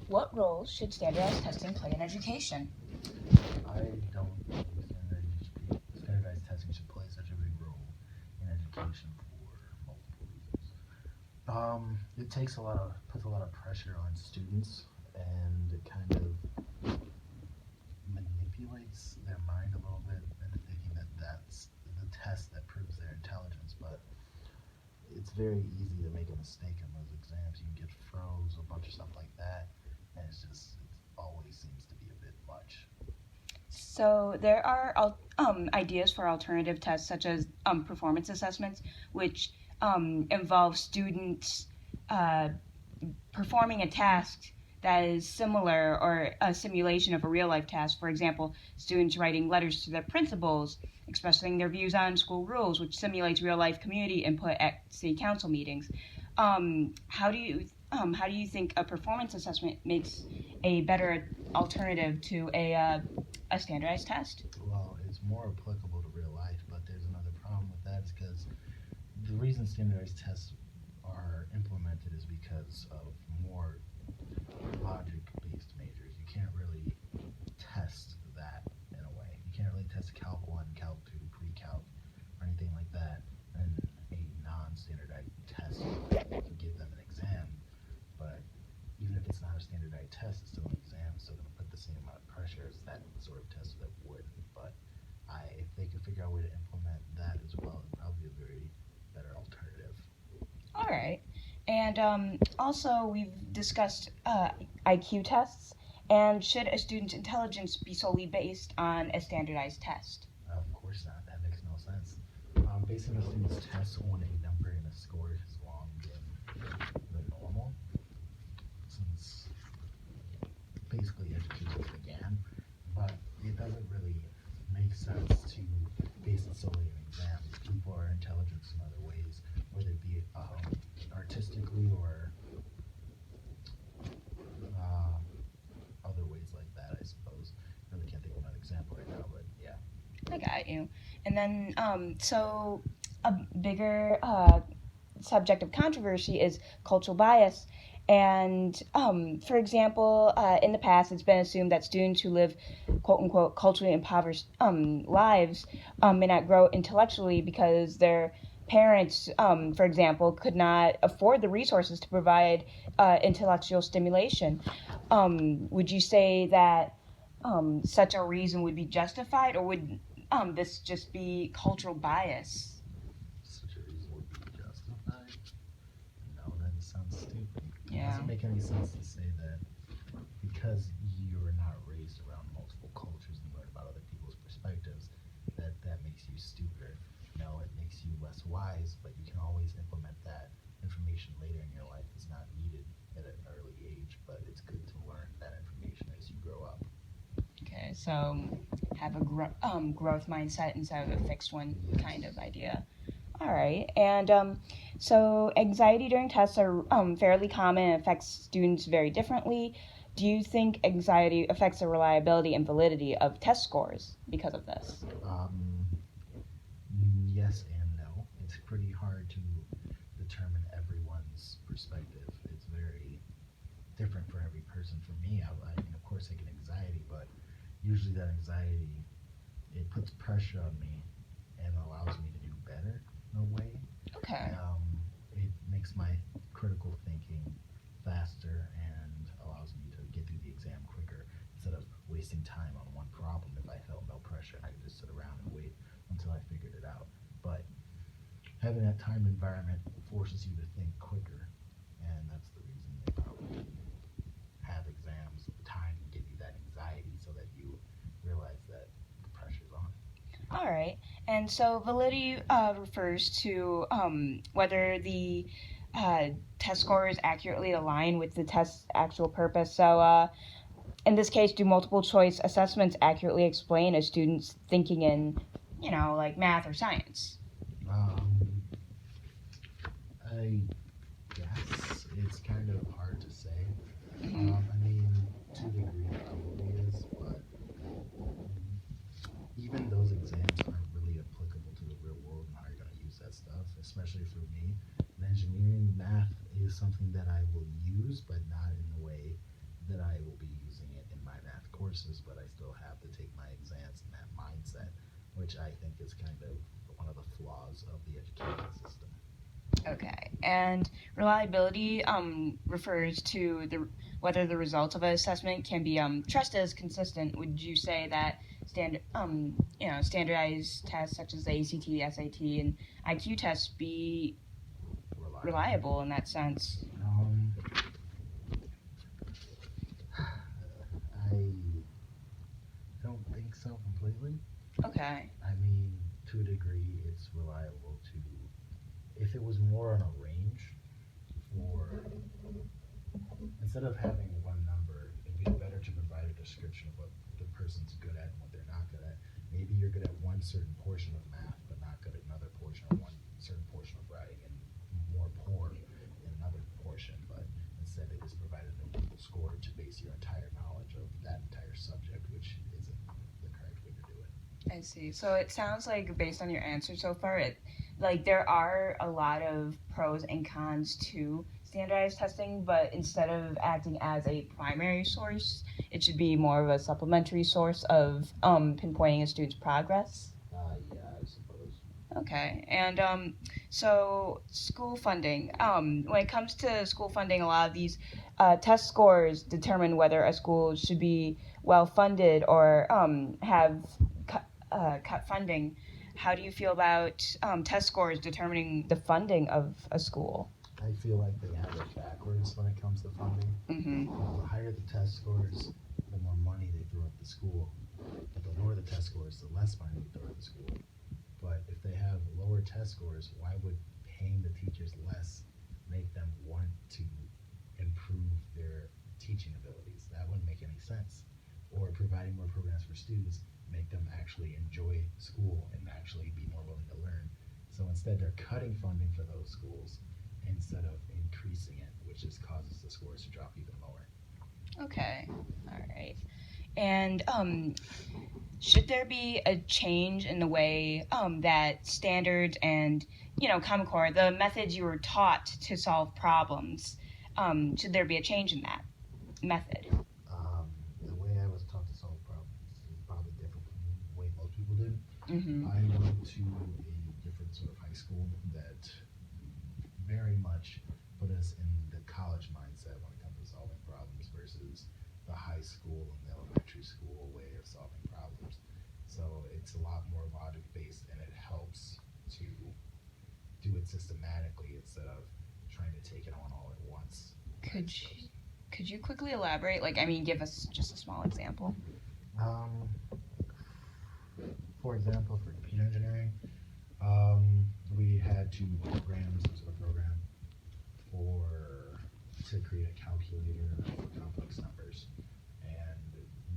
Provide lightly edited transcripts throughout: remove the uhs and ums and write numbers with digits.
What roles should standardized testing play in education? I don't think standardized testing should play such a big role in education for multiple reasons. It puts a lot of pressure on students, and it kind of manipulates their mind a little bit into thinking that that's the test that proves their intelligence. But it's very easy to make a mistake in those exams. You can get froze, a bunch of stuff like that, and it always seems to be a bit much. So there are ideas for alternative tests, such as performance assessments, which involve students uh, performing a task that is similar or a simulation of a real life task. For example, students writing letters to their principals, expressing their views on school rules, which simulates real life community input at city council meetings. How do you think a performance assessment makes a better alternative to a standardized test? Well, it's more applicable to real life, but there's another problem with that is because the reason standardized tests are implemented is because of more logic-based majors. You can't really test that in a way. You can't really test Calc 1, Calc 2, pre-Calc, or anything like that in a non-standardized test. You give them an exam, but even if it's not a standardized test, it's still an exam, it's still going to put the same amount of pressure as that sort of test that would. But if they could figure out a way to implement that as well, it'd probably be a very better alternative. All right. And also, we've discussed IQ tests. And should a student's intelligence be solely based on a standardized test? Of course not. That makes no sense. Basing a student's test on a number and a score has long been the normal since basically education began, but it doesn't really make sense to base it solely on exams. People are intelligent in other ways, whether it be artistically or uh, other ways like that, I suppose. Really can't think of an example right now, but yeah. I got you. And then, so a bigger subject of controversy is cultural bias. And for example, in the past, it's been assumed that students who live "quote unquote" culturally impoverished lives may not grow intellectually because their parents, for example, could not afford the resources to provide intellectual stimulation. Would you say that such a reason would be justified, or would this just be cultural bias? Such a reason would be justified? No, that sounds stupid. It Yeah. doesn't make any sense to say that because you are not raised around multiple cultures and learn about other people's perspectives, that makes you stupider. No, it makes you less wise, but you can always implement that information later in your life. It's not needed at an early age, but it's good to learn that information as you grow up. Okay, so have a growth mindset instead of a fixed one kind of idea. All right, and so anxiety during tests are fairly common and affects students very differently. Do you think anxiety affects the reliability and validity of test scores because of this? Um, yes and no. It's pretty hard to determine everyone's perspective. It's very different for every person. For me, I mean, of course, I get anxiety, but usually that anxiety it puts pressure on me and allows me to do better in a way. Okay. It makes my critical thinking faster and allows me to get through the exam quicker instead of wasting time on one problem. If I felt no pressure, I could just sit around and wait until I figured it out. But having that time environment forces you to think quicker, and that's the reason they probably have exams, time to give you that anxiety so that you realize that the pressure's on. All right. And so validity refers to whether the test scores accurately align with the test's actual purpose. So, in this case, do multiple choice assessments accurately explain a student's thinking in, like math or science? Um, I guess it's kind of hard to say. Mm-hmm. I mean, to a degree, it probably is, but even those exams aren't really applicable to the real world and how you're going to use that stuff, especially for me. In engineering, math is something that I will use, but not in the way that courses, but I still have to take my exams in that mindset, which I think is kind of one of the flaws of the education system. Okay, and reliability refers to whether the results of an assessment can be trusted as consistent. Would you say that standardized tests such as the ACT, SAT, and IQ tests be reliable in that sense? I don't think so completely. Okay. I mean, to a degree, it's reliable to, if it was more on a range for, instead of having one number, it'd be better to provide a description of what the person's good at and what they're not good at. Maybe you're good at one certain portion of math, but not good at another portion, or one certain portion of writing and more poor in another portion, but instead they just provided an equal score to base your entire knowledge of that entire subject, which isn't the correct way to do it. I see. So it sounds like, based on your answer so far, there are a lot of pros and cons to standardized testing, but instead of acting as a primary source, it should be more of a supplementary source of pinpointing a student's progress. Yeah, I suppose. Okay, and so school funding. When it comes to school funding, a lot of these test scores determine whether a school should be well funded or have cut funding. How do you feel about test scores determining the funding of a school? I feel like they have it backwards when it comes to funding. Mm-hmm. The higher the test scores, the more money they throw at the school. But the lower the test scores, the less money they throw at the school. But if they have lower test scores, why would paying the teachers less make them want to improve their teaching abilities? That wouldn't make any sense. Or providing more programs for students make them actually enjoy school and actually be more willing to learn. So instead they're cutting funding for those schools instead of increasing it, which just causes the scores to drop even lower. Okay, all right. And should there be a change in the way that standards and, Common Core, the methods you were taught to solve problems, should there be a change in that method? The way I was taught to solve problems is probably different from the way most people did. Mm-hmm. I went to a different sort of high school that very much put us in the college mindset when it comes to solving problems versus the high school and the elementary school way of solving problems. So it's a lot more logic based, and it helps to do it systematically instead of trying to take it on all at once. Could you quickly elaborate? Give us just a small example. For example, for computer engineering, we had to program some sort of program to create a calculator for complex numbers, and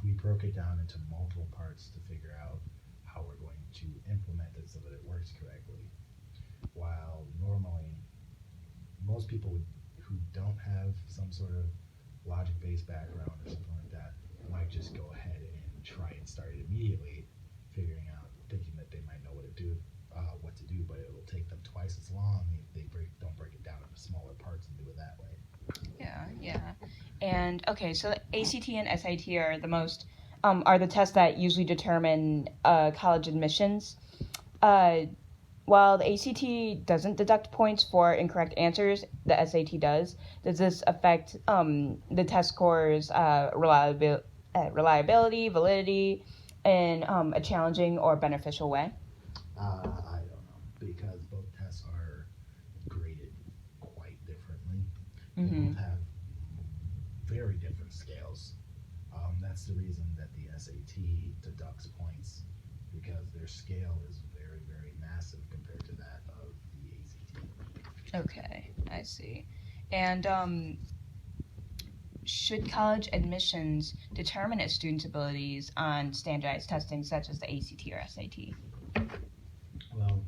we broke it down into multiple parts to figure out how we're going to implement it so that it works correctly. While normally most people who don't have some sort of logic-based background or something like that might just go ahead and try and start it immediately, thinking that they might know what to do, but it will take them twice as long if they don't break it down into smaller parts and do it that way. Yeah. And okay, so the ACT and SAT are are the tests that usually determine college admissions. While the ACT doesn't deduct points for incorrect answers, the SAT does. Does this affect the test scores' reliability, validity, in a challenging or beneficial way? I don't know, because both tests are graded quite differently. They both have very different scales. That's the reason that the SAT deducts points, because their scale is very, very massive compared to that of the ACT. Okay, I see. And should college admissions determine a student's abilities on standardized testing such as the ACT or SAT? Well,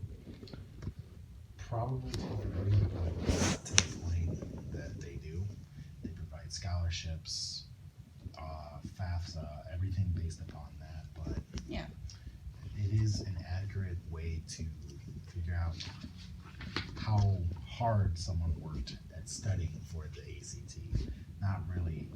probably to a degree, but not to the point that they do. They provide scholarships, FAFSA, everything based upon that, but Yeah. it is an accurate way to figure out how hard someone worked at studying for the ACT, not really